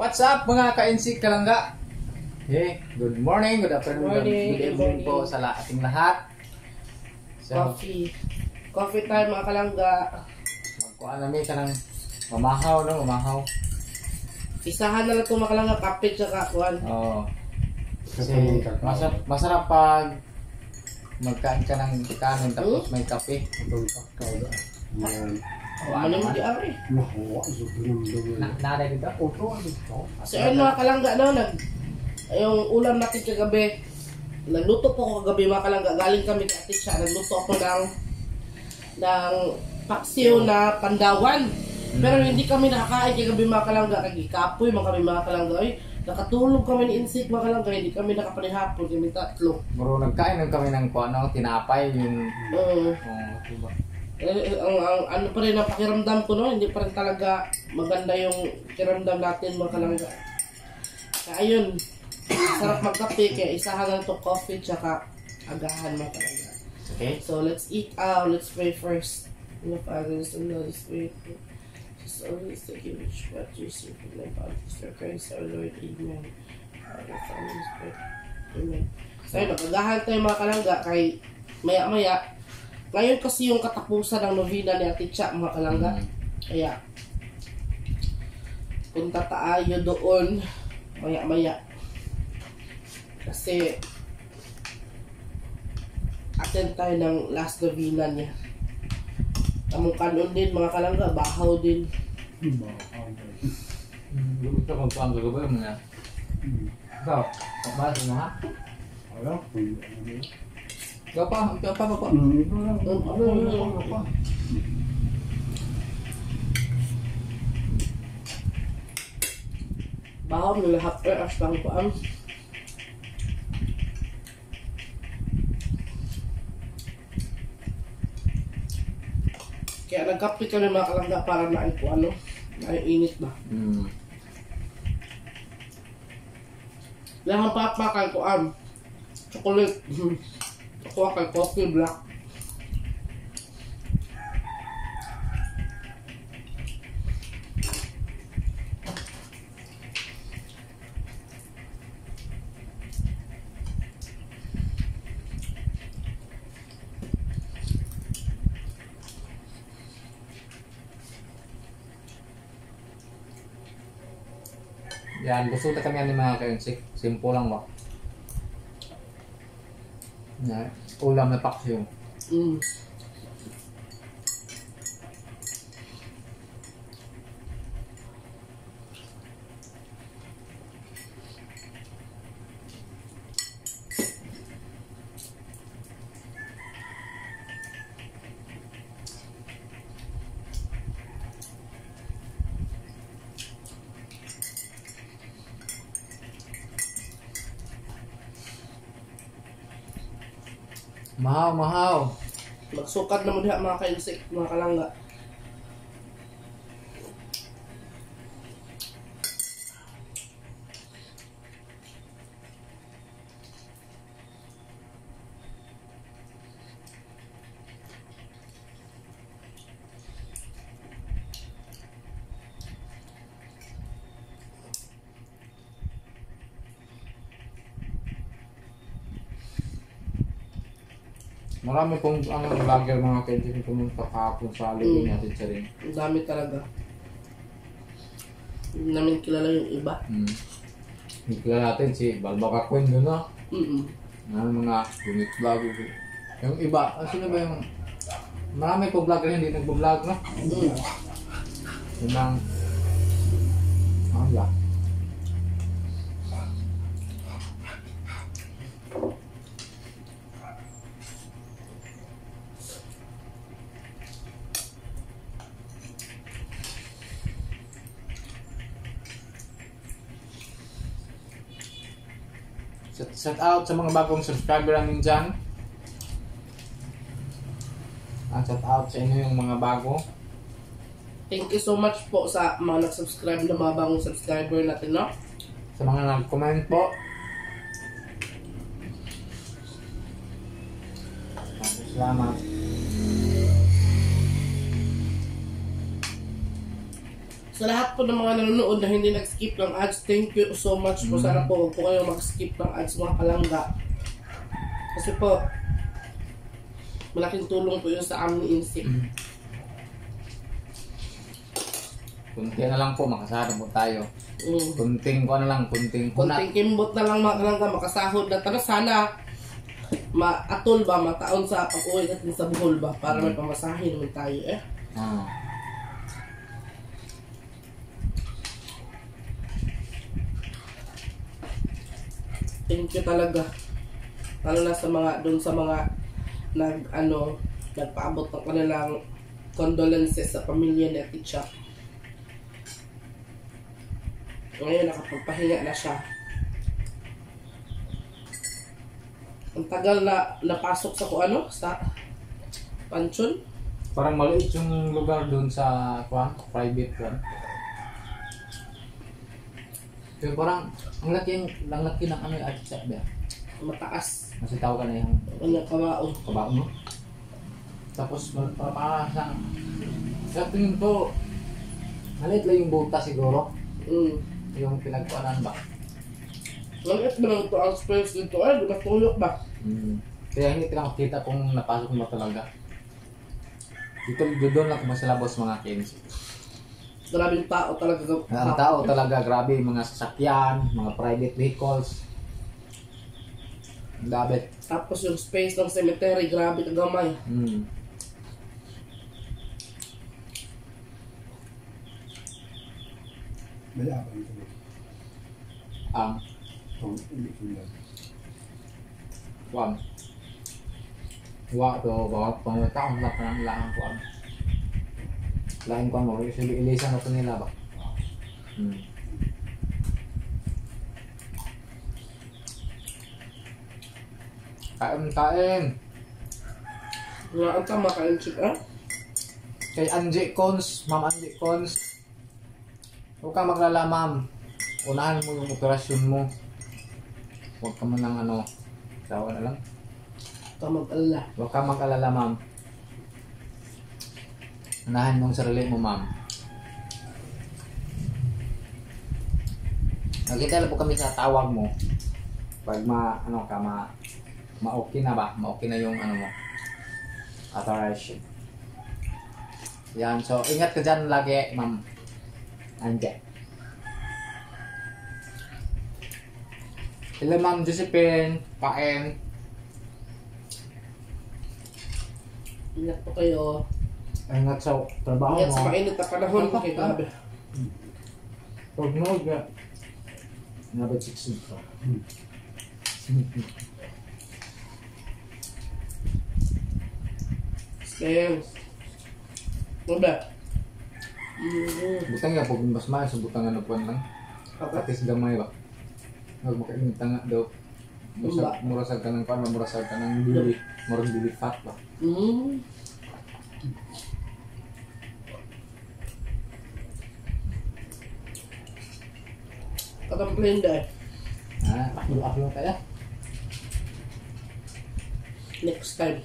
What's up mga ka-NC Kalangga? Hey, good morning, good afternoon, good evening po sa ating lahat. So, Coffee time mga kalangga. Magkuha namin ka ng mamahaw, no? Mamahaw. Isahan na lang itong mga kalangga, kape tsaka kuhan. Oo. Kasi masarap pag magkain ka ng kanin tapos may kape. Ano mo di ari? Nada dito? So ayun mga kalangga, no, yung ulam natin kagabi, nagluto po ako kagabi mga kalangga, galing kami kay Ate Cha, nagluto ako ng paksiw na pandawan. Pero hindi kami nakakain kagabi mga kalangga, kagikapoy mga kami mga kalangga. Ay, nakatulog kami ni Insik mga kalangga, hindi kami nakapanihapon, kami tatlo. Bro, nagkain kami ng tinapay, yung... diba? Ang ano pa rin ang pakiramdam ko, no, hindi pa rin talaga maganda yung pakiramdam natin mga kalangga. Kaya ayun, sarap magkape, kaya isahan lang ito coffee tsaka agahan mga kalangga. Okay. So let's eat let's pray first. In the Father, Son, and Holy Spirit. Just always take you which what you see from the Father, Mr. Christ, our Lord, Amen. Father, Son, and Spirit. Amen. So ayun, agahan tayo mga kalangga, kay maya-maya. Ngayon kasi yung katapusan ng novena ni Ate Cha mga kalangga. Kaya punta tayo doon maya-maya. Kasi attend tayo ng last novena niya. Tamong kanon din mga kalangga, bahaw din. Lumit ka kung saan gagawin mo nga. Ikaw, pagbalas mo ha? Ayaw, Ikaw pa. Bahaw nila happer as lang po ang kaya nagkape kami mga kalangga para na po ano, naiinit ba. Lahang papakal ko ang chocolate. Ako kay coffee black. Yan, gusto na kami ni mga ka-NC. Simple lang ba? Ulam na paksiw. Mahaw. Magsukat na mo diha mga ka-insik, mga kalangga. Marami pong vlogger mga ka-NC pumunta kahapon sa alibin natin sa ring. Ang dami talaga. Hindi namin kilala yung iba. Kilala natin si Balbaka Queen doon, no? Mga unique vlog. Yung iba, sino ba yung... Marami pong vlogger hindi nagbo-vlog, no? Yun ang... Shout out sa mga bagong subscriber namin dyan. Shout out sa inyo yung mga bago. Thank you so much po sa mga nag-subscribe na mga bagong subscriber natin, no? Sa mga nag-comment po. Salamat. Sa lahat po ng mga nanonood na hindi nag-skip ng ads, thank you so much po. Sana po huwag po kayong mag-skip ng ads mga kalangga. Kasi po, malaking tulong po yun sa amin insik. Kunti na lang po, makasarap po tayo. Kunting ko na lang, kunting kunat. Kunting kimbot na lang mga kalangga, makasahod na. Tara sana, maatol ba, mataon sa pag-uwi natin sa Bohol ba, para may pamasahin naman tayo eh. Thank you talaga. Lalo na sa mga, doon sa mga nagpaabot ng kanilang condolences sa pamilya ni Ate Cha. Ngayon nakapagpahinga na siya. Ang tagal na napasok sa sa pansyon. Parang maliit yung lugar doon sa private one. Pero parang ang laki ng ano yung artista ba? Mataas. Kasi tawag ka na yung Kabaon. kabaon mo. Tapos parang sa tingin ko maliit lang yung buta siguro. Yung pinagkuanan ba? Maliit ba lang ito ang space dito? Ay, natulog ba? Kaya hindi ko makita kung napasok mo talaga. Dito doon lang kung masalabos mga Kenzi. Maraming tao talaga. Ang tao talaga, grabe, mga sasakyan, mga private vehicles. Dapat. Tapos yung space ng cemetery, grabe kagamay. Malapang ito. Ang kuwan. Wa to bawa pangutaon na kanang laang kuwan. Lain kuwan mo, ilisan na to nila ba? Kain. Wala ang tama kain chick Kay Angie Cons, Ma'am Angie Cons. Huwag kang maglala, ma'am. Unahan mo yung operasyon mo. Huwag ka man ng tawa na lang. Mag-alala. Huwag kang mag-alala, ma'am. Unahan mo ang sarili mo, ma'am. Nakita lang po kami sa tawag mo. Pag ma-okay na ba? Ma-okay na yung mo. Authorization. Yan, so ingat ka dyan lagi, ma'am. Andiyan. Hello, Ma'am Josephine. Paen. Ingat po kayo. Ingat sa trabaho mo. Ingat sa mainit na panahon. Okay, grabe. Pag mo, nabad 6 ka. Stay. Ano ba? Butang nga, pag mas mahal sa butang ano po lang. Katis gamay ba? Huwag makainit nga daw. Murasag ka ng paano, murasag ka ng dili. Murang dili fat ba? Katamplain dahil. Upload kaya? Next time.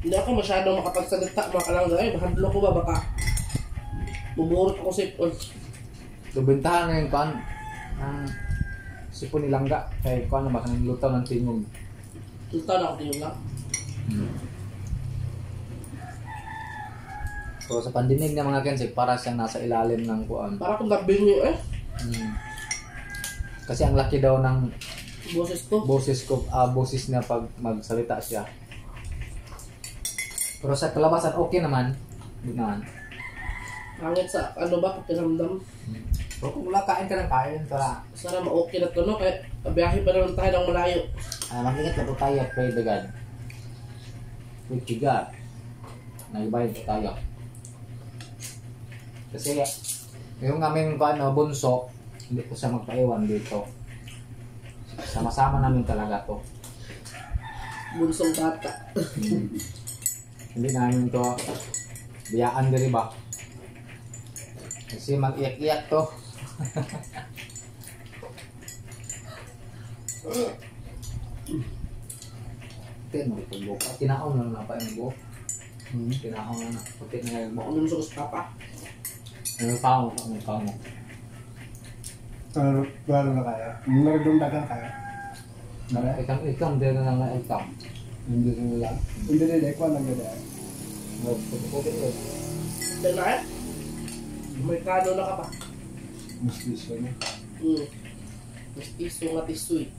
Hindi ako masyadong makapagsalita mga kalangga. Ay, mahadlo ko ba baka buburot ako sa ipon. Lubintahan na yung kuhan ng sipon ni Langga. Kaya kuhan na ba kanang lutaw ng tingog. Lutaw na ako tingog lang. So sa pandinig ng mga kensik, para siyang nasa ilalim ng kuhan. Para kung nabinyo Kasi ang laki daw ng boses ko. Boses niya pag magsalita siya. Pero sa kalabasan, okay naman. Hindi naman. Hangit sa pakiramdam. Pero kung wala kain ka ng kain, tara. Sana ma-okay na ito, no? Kaya biyahe pa naman tayo ng malayo. Mag-ingat na po tayo, pray the God. Pray to God. Naibayad po tayo. Kasi yung aming bunso, hindi ko siya magpaiwan dito. Sama-sama namin talaga to. Bunsong bata. Hindi namin to biyaan diri ba? Kasi mag-iyak-iyak to. Ito mo ito buka. Tinaon na pa yung buka. Pinakaw na na. Puti na ngayon mo. Ano sa papa? Ano pa mo? Ano pa mo? Gano'n na kaya? Nagdumdagan kaya? Ikam din na nga ikam. Hindi na lang. Hindi na ikaw lang gano'n. Puti na. Dala Amerikano na ka pa. Mas piso na. Mas iso nga tisoy.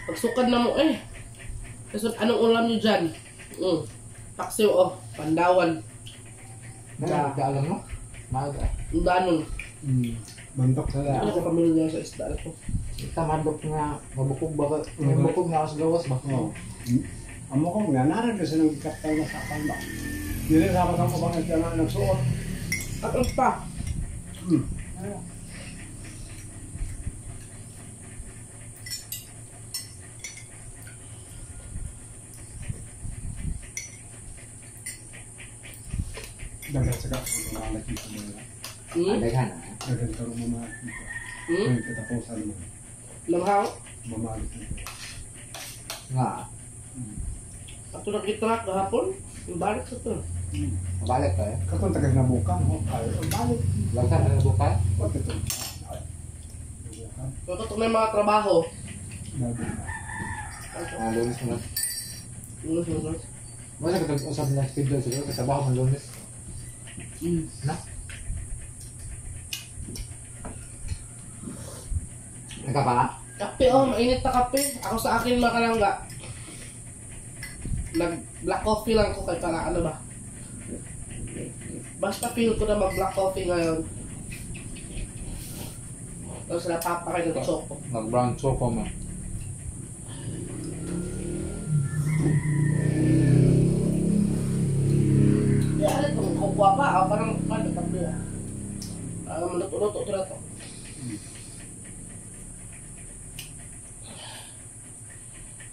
Pagsukad na mo eh. Kasi anong ulam nyo dyan? Paksiw pandawan. Alam mo? Maaga. Danon. Mantok sa Ano lahat. ko pamilya sa isda ito? Tamadok nga, mabukog ba? May bukog nga ako sa gawas ba? Oo. Amo ko nga, naran kasi nang ikaptal na sa akal ba? Hindi rin dapat ang kubangan siya na nagsuot. At ang pa. Dagat sa kapal, mamalak dito mo nila. Adaghan na. Dagat ka rin mamalak dito. Kaya katapusan mo. Lamhaw. Mamalak dito. Nga. At ito nakita kahapon. Yung balik sa ito. Mabalik ka eh. Katong tagay na buka mo. Ay, ang balik. Lagsan na bukay. Ba't ito? Ay. Nabuka. So ito may mga trabaho. Nabuka. Lunes mo na. Masa ka usap na schedule siguro. Katrabaho mo lunes. Na? Nagka pa? Kape mainit na kape. Ako sa akin mga kalangga. Nag-black coffee lang ko kay para ano ba. Basta feel ko na mag-black coffee ngayon. Tapos napapakain ng choco. Nag-brown choco mo. Ya, ano ito? Kukuha pa. Parang tabi ah. Maluto-luto ito na ito.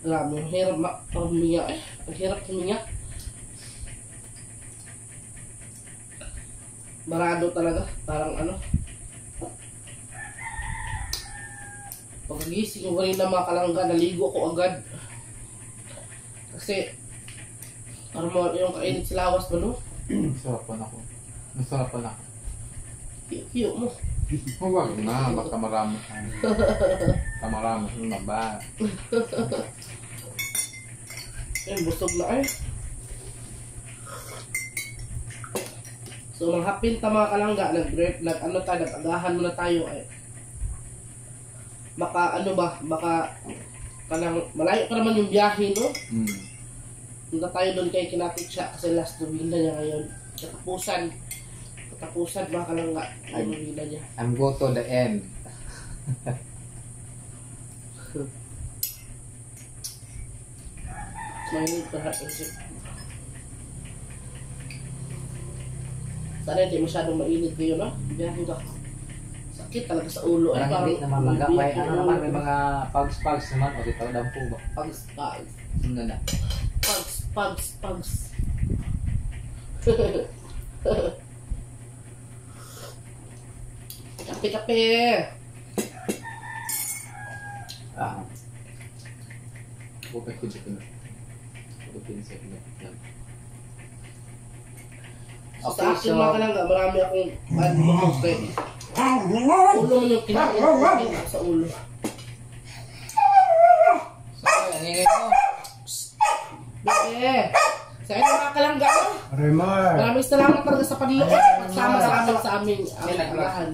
Grabe, ang hirap huminga eh. Ang hirap huminga. Barado talaga. Parang ano. Pagkagising ko kanina mga kalangga, naligo ko agad. Kasi, parang yung kainit sa lawas ba no? Sarapan ako. Nasarapan ako. Kiyo mo. Huwag na, baka marami. Baka marami. Ano ba? Busog na eh. So, manghapin ta mga kalangga, nag-agahan muna tayo eh. Baka ano ba, baka malayo pa naman yung biyahe, no? Punta tayo doon kay Kinatik siya kasi last novena niya ngayon. Katapusan mga kalangga, yung novena niya. I'm go to the end. Mainit pa hot isip. Sana hindi masyadong mainit ngayon, no? Biyahe ka. Sakit talaga sa ulo. Parang hindi naman magkakay. Ano naman, may mga pugs naman. O dito, dampo ba? Pugs. Ano na? Pugs. Kape. Bukay ko dito na. Bukay sa ino. Sa akin mga kalangga, marami akong bukog kayo. Ulo mo yung kinakain sa ulo. Sorry, ang ingay mo. Bebe! Sa inyo mga kalangga, no? Remar! Maraming salamat talaga sa panonood. Pagsama sa amin sa aming agahan.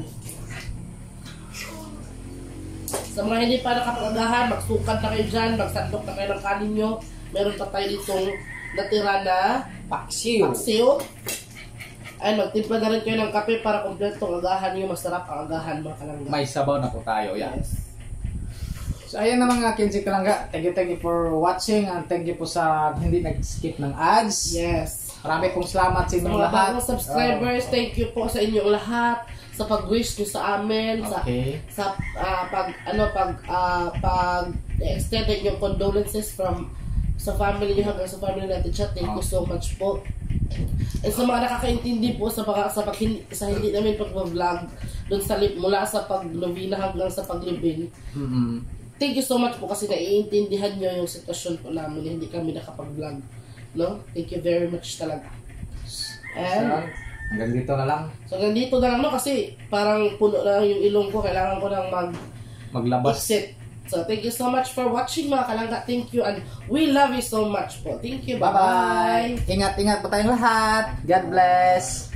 Sa mga hindi pa nakapag-agahan, magsukad na kayo dyan, magsandok na kayo ng kanin nyo. Meron pa tayo ditong natira na Paksiw. Ay, magtimpla na rin kayo ng kape para kompletong agahan nyo. Masarap ang agahan mga kalangga. May sabaw na po tayo. Yan. Yes. So ayan na mga Kinsi Kalangga. Thank you for watching and thank you po sa hindi nag-skip ng ads. Yes. Marami pong salamat sa Sa inyong mga lahat. bagong subscribers, thank you po sa inyong lahat sa pag-wish nyo sa amin, Okay. sa extend yung condolences from sa family nyo hanggang sa family natin chat. Thank you so much po. And sa mga nakakaintindi po sa hindi namin pag-vlog doon sa mula sa pag-novena hanggang sa pag-libing. thank you so much po kasi naiintindihan nyo yung sitwasyon po namin. Hindi kami nakapag-vlog. No? Thank you very much talaga. And, hanggang dito na lang. So, hanggang dito na lang, no? Kasi parang puno na yung ilong ko. Kailangan ko nang maglabas. Exit. So, thank you so much for watching mga kalangga. Thank you and we love you so much po. Thank you. Bye-bye. Ingat-ingat po tayong lahat. God bless.